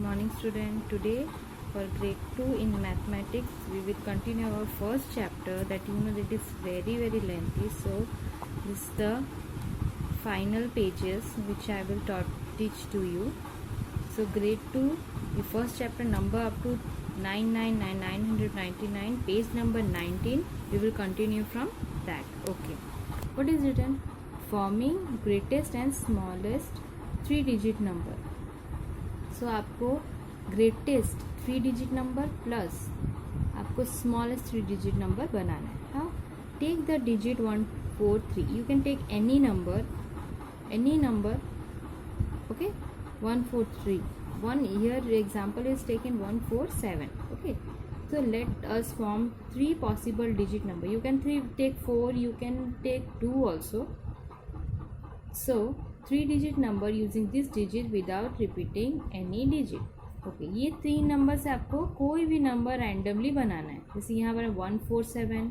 morning student. Today for grade 2 in mathematics we will continue our first chapter that that is very lengthy, so this is the final pages which I will teach to you. So grade 2, the first chapter number up to 999 page number 19, we will continue from that. Okay, what is written? Forming greatest and smallest 3-digit number. So आपको greatest 3-digit number plus आपको smallest 3-digit number बनाना है. हाँ, take the digit 1 4 3. You can take any number okay. 1 4 3 1 here example is taken 1 4 7. okay, so let us form 3 possible digit number. You can take 4, you can take 2 also. So 3-digit number using this digit without repeating any digit. Okay, ये 3 number से आपको कोई भी number randomly बनाना है. जैसे यहाँ पर 147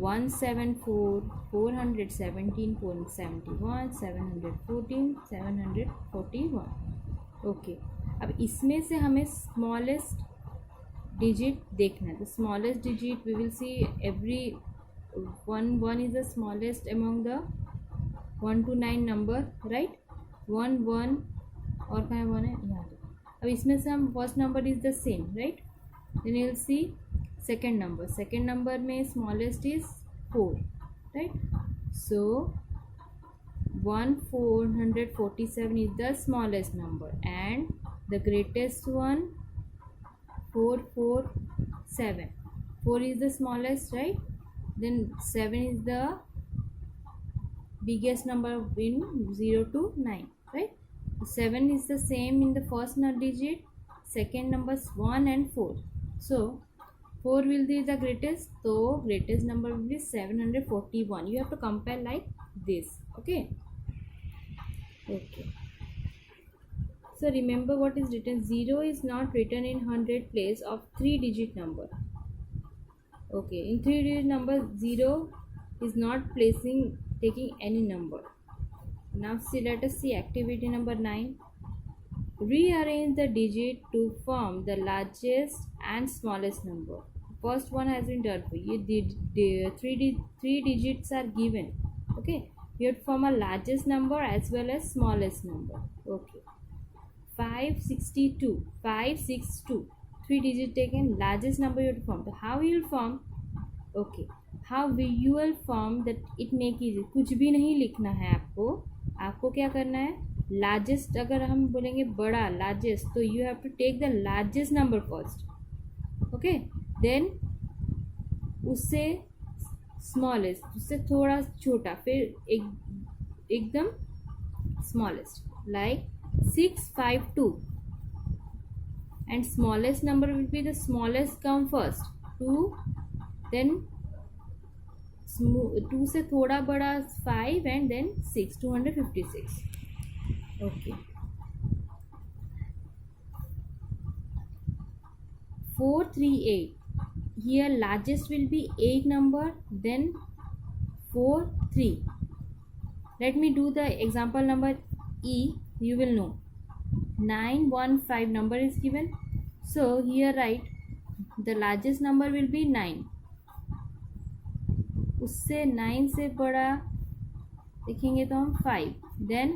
174 417 471 714 741. Okay, अब इसमें से हमें स्मॉलेस्ट डिजिट देखना है. तो smallest digit we will see every one is the smallest among the 1 to 9 number, right. 1 1 और कहाँ 1 है यहाँ. अब इसमें से हम first number is the same, right. Then you will see second number में smallest is 4, right. So 447 is the smallest number and the greatest one 447. 4 is the smallest, right. Then 7 is the biggest number in 0 to 9, right. 7 is the same in the first digit, second numbers 1 and 4. So 4 will be the greatest, so greatest number will be 741. You have to compare like this. Okay. So remember what is written. 0 is not written in 100 place of 3-digit number. Okay, in 3-digit number 0 is not taking any number. Now let us see activity number 9. Rearrange the digit to form the largest and smallest number. First one has been done for you. The three digits are given. Okay, you have to form a largest number as well as smallest number. Okay, 562 562, 3 digit taken, largest number you have to form. So how you will form? Okay, how you will form that? It make easy. कुछ भी नहीं लिखना है आपको क्या करना है. Largest अगर हम बोलेंगे बड़ा लार्जेस्ट, तो you have to take the largest number first. Okay, then उससे स्मॉलेस्ट, उससे थोड़ा छोटा, फिर एकदम smallest. Like 652 and smallest number will be the smallest come first. 2, then 2 से थोड़ा बड़ा 5 and then 6, 256. okay, 438. Here largest will be 8 number, then 4 3. Let me do the example number E. You will know 915 number is given. So here write the largest number will be 9. उससे 9 से बड़ा देखेंगे तो हम 5, then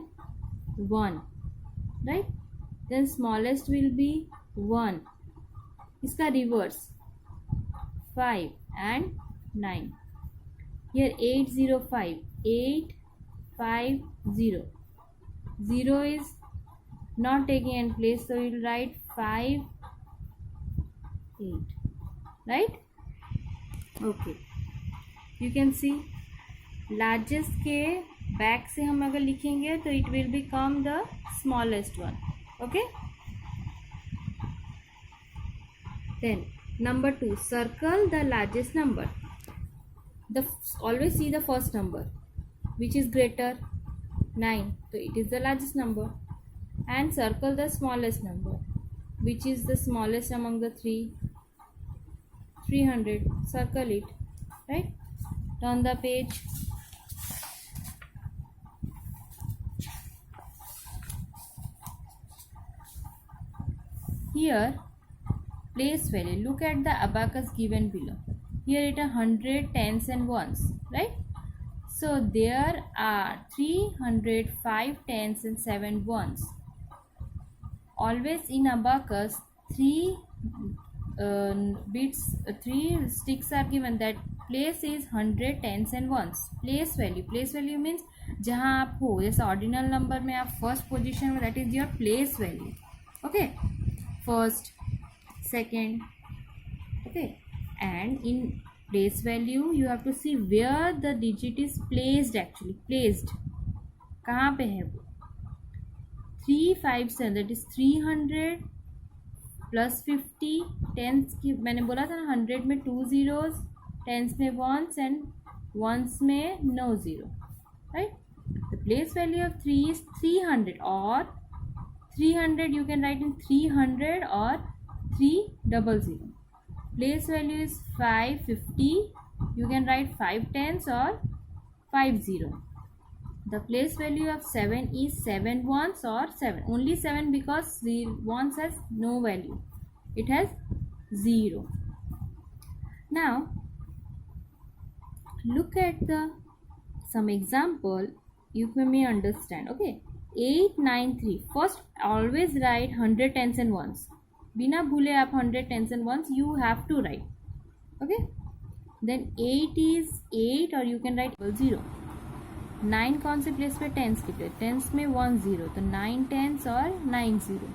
1, right. Then smallest will be 1. इसका reverse 5 and 9. Here 805 850. 0 is not taking any place, so you will write 5 8, right. Okay, you can see largest के back से हम अगर लिखेंगे तो it will become the smallest one. Okay, then number 2, circle the largest number. Always see the first number which is greater 9, so it is the largest number, and circle the smallest number which is the smallest among the 300. Circle it, right. Turn the page. here place value, look at the abacus given below. Here it are 100 tens and ones, right? So there are 305 tens and 7 ones. Always in abacus, three sticks are given. That place is 100 tens and ones. Place value means जहाँ आप हो, जैसे ordinal number में आप first position में, that is your place value. Okay, first, second. Okay, and in place value you have to see where the digit is placed. Actually placed कहाँ पे है वो. 357, that is 300 प्लस 50. टेंस की मैंने बोला था ना, 100 में 2 zeros, टेंस में ones एंड ones में no zero, right? The place value of 3 is 300, or 300 you can write in 300 or 300. Place value is 550, you can write 5 tens or 50. The place value of 7 is 7 ones or 7, only 7 because the ones has no value, it has 0. Now look at the some example, you may understand. Okay, 893. First always write 100 tens and ones. बिना भूले आप 100 tens and ones you have to write. Okay, then 8 is 8, or you can write 0. 9 कौन से place पे, tense की place. Tense में 1 0, तो 9 tense और 9 0.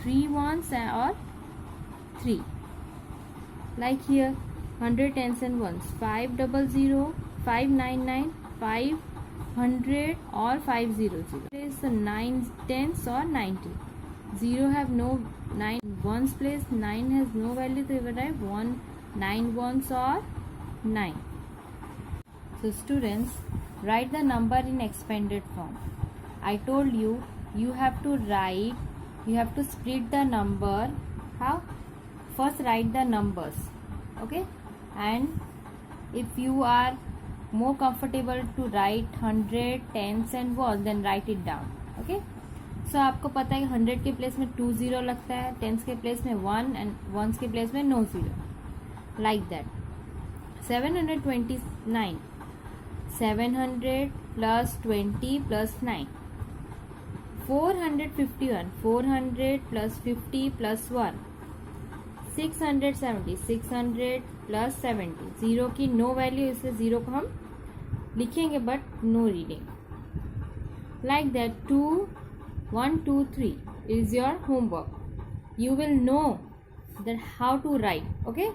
3 ones और 3. Like here 100 tens and ones, 500, 599, 500 or 500. Place the 9 tens or 90. 0 have no 9 ones place, 9 has no value, so you will write 1 9 ones or 9. So students, write the number in expanded form. I told you, you have to write, you have to split the number. How? First write the numbers, okay, and if you are more comfortable to write 100 tens and ones, then write it down. Okay, सो आपको पता है 100 के place में 2 0 लगता है, tense के place में 1 and once के प्लेस में no 0, like that. 729, 700 plus 20 plus 9. 451, 400 plus 50 plus 1. 670, 600 plus 70. 0 की नो वैल्यू, इसलिए 0 को हम लिखेंगे but no reading. Like that 2 1 2 3 is your homework. You will know that how to write. Okay,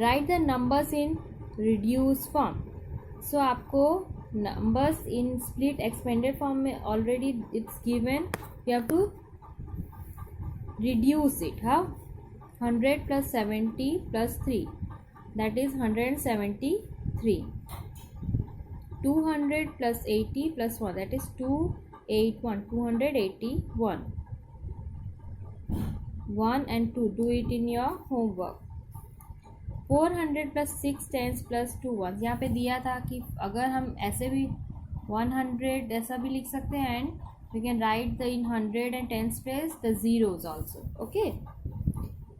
write the numbers in reduced form. So आपको numbers in split expanded form में already it's given, you have to reduce it. How? 100 plus 70 plus 3, that is 173. 200 plus 80 plus 1, that is 281, 281. 1 and 2, do it in your homework. 400 plus 6 tens plus 2 ones. यहाँ पे दिया था कि अगर हम ऐसे भी 100 ऐसा भी लिख सकते हैं, and we can write the in 100 and tens place the zeros also. Okay,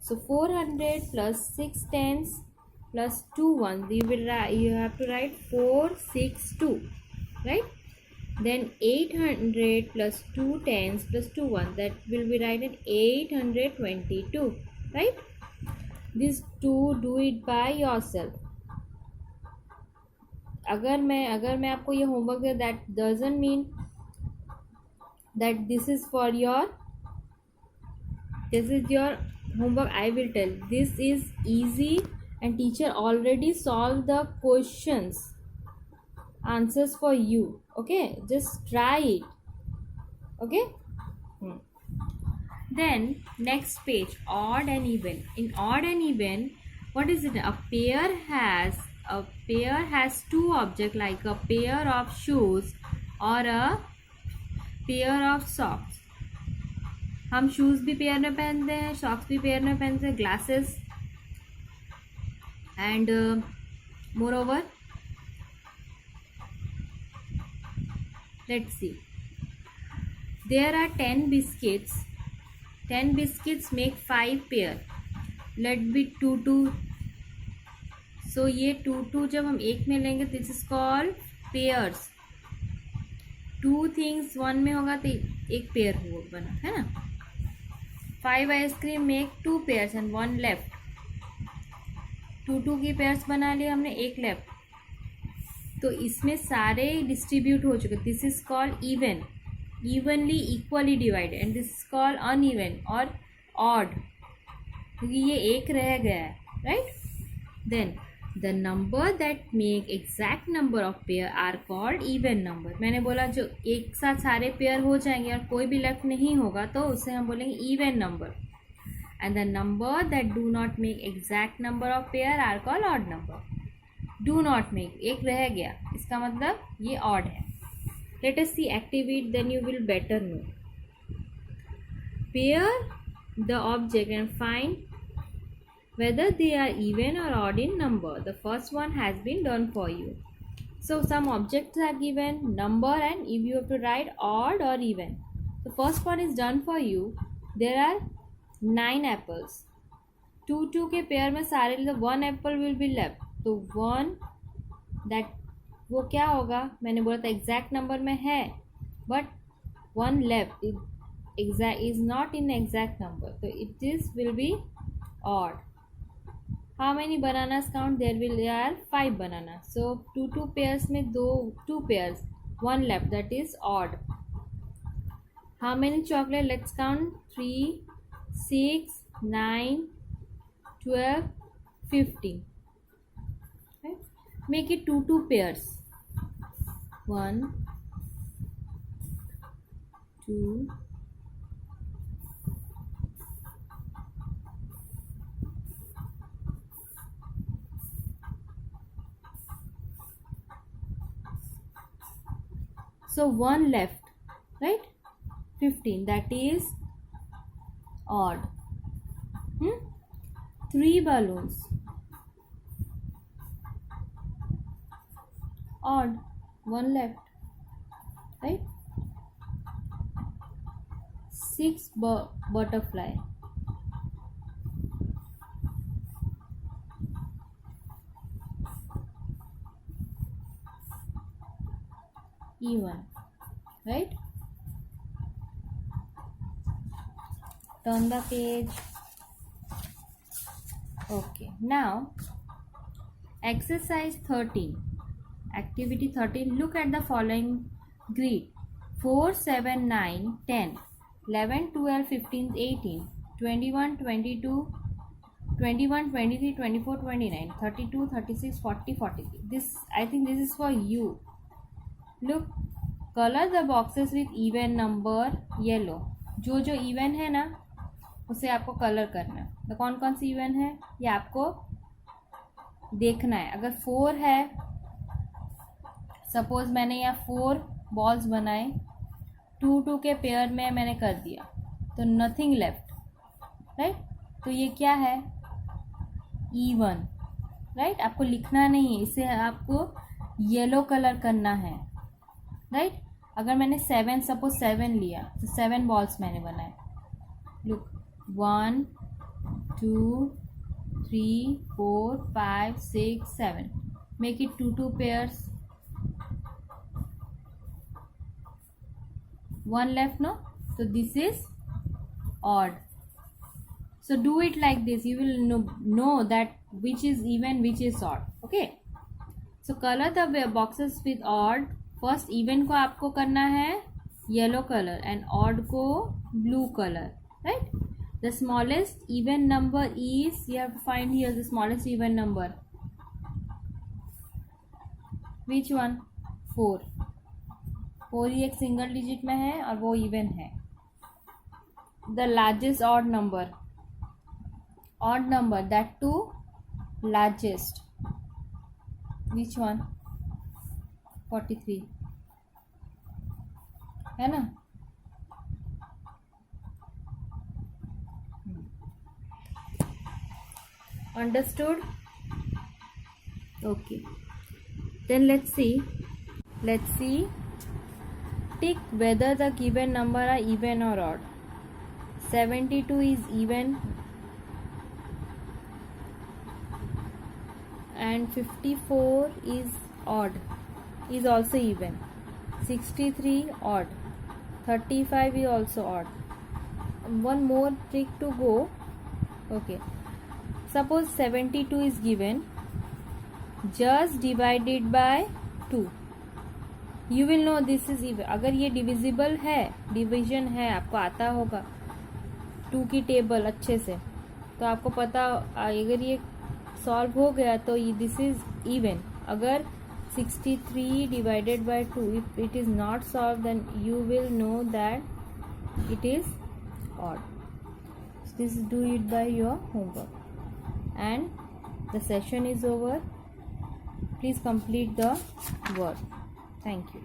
so 400 plus 6 tens plus 2 ones, you have to write 462, right? Then 800 plus 2 tens plus 2 ones, that will be written 822, right? These two, do it by yourself. अगर मैं आपको ये homework they, that doesn't mean that this is your homework. I will tell, this is easy and teacher already solved the questions, answers for you. Okay, just try it. Okay, then next page, odd and even. In odd and even, what is it? A pair has two objects, like a pair of shoes or a pair of socks. हम shoes भी pair में पहनते हैं, socks भी pair में पहनते हैं, glasses, and more over let's see, there are 10 biscuits. 10 biscuits make 5 pair. Let be 2 2. So ये 2 2 जब हम एक में लेंगे this is called pairs. 2 things 1 में होगा तो एक पेयर हुआ बना है ना. 5 ice cream make 2 pairs and 1 left. 2 2 की पेयर्स बना लिए हमने, एक लेफ्ट. तो इसमें सारे डिस्ट्रीब्यूट हो चुके. This is called even, evenly equally divide. And this is called uneven और ऑड, क्योंकि ये एक रह गया है, right. Then the number that make exact number of pair are called even number. मैंने बोला जो एक साथ सारे पेयर हो जाएंगे और कोई भी लेफ्ट नहीं होगा तो उसे हम बोलेंगे even number. And the number that do not make exact number of pair are called odd number. Do not make, एक रह गया, इसका मतलब ये ऑड है. Let us see activity, then you will better know. Pair the object and find whether they are even or odd in number. The first one has been done for you. So some objects are given number and if you have to write odd or even. The first one is done for you. There are 9 apples. 2 2 के pair में सारे, तो 1 apple will be left. तो 1 that वो क्या होगा, मैंने बोला था एग्जैक्ट नंबर में है but 1 left is not in exact number, so it is will be odd. How many bananas count? There are 5 bananas. So 2 2 pairs में 2 pairs, 1 left, that is odd. How many chocolate? Let's count. 3, 6, 9, 12, 15. Right? Make it 2 2 pairs. 1, 2, so 1 left, right? 15, that is odd. 3 balloons, odd, 1 left, right? 6 butterfly, even, right? Turn the page. Okay, now exercise 13, activity 13. Look at the following grid: 4 7 9 10 11 12 15 18 21 22 21 23 24 29 32 36 40 43. This, I think this is for you. Look, color the boxes with even number yellow. जो जो even है ना उसे आपको colour करना है. तो कौन कौन सी इवन है ये आपको देखना है. अगर 4 है, सपोज मैंने यहाँ 4 बॉल्स बनाए, 2 2 के पेयर में मैंने कर दिया, तो नथिंग लेफ्ट, राइट. तो ये क्या है, इवन, राइट. आपको लिखना नहीं है, इसे आपको येलो कलर करना है, राइट. अगर मैंने 7, सपोज 7 लिया तो 7 बॉल्स मैंने बनाए. Look, 1 2 3 4 5 6 7. Make it 2 2 pairs. 1 left, no? So this is odd. So do it like this. You will know that which is even, which is odd. Okay. So color the boxes with odd. First even को आपको करना है yellow colour and odd को blue colour, right. The smallest even number is, you have to find here the smallest even number. Which one? 4. 4 ही एक single digit में है और वो इवन है. The largest odd number, odd number that to largest. Which one? 43 है ना. Understood? Okay. Then let's see tick whether the given number are even or odd. 72 is even and 54 is odd, is also even. 63 odd, 35 is also odd. One more trick to go. Okay, suppose 72 is given, just divide it by 2. You will know this is even. अगर ये divisible है, division है, आपको आता होगा 2 की table अच्छे से, तो आपको पता अगर ये सॉल्व हो गया तो दिस इज इवन. अगर 63 divided by 2, if it is not solved, then you will know that it is odd. This do it by your homework. And the session is over. Please complete the work. Thank you.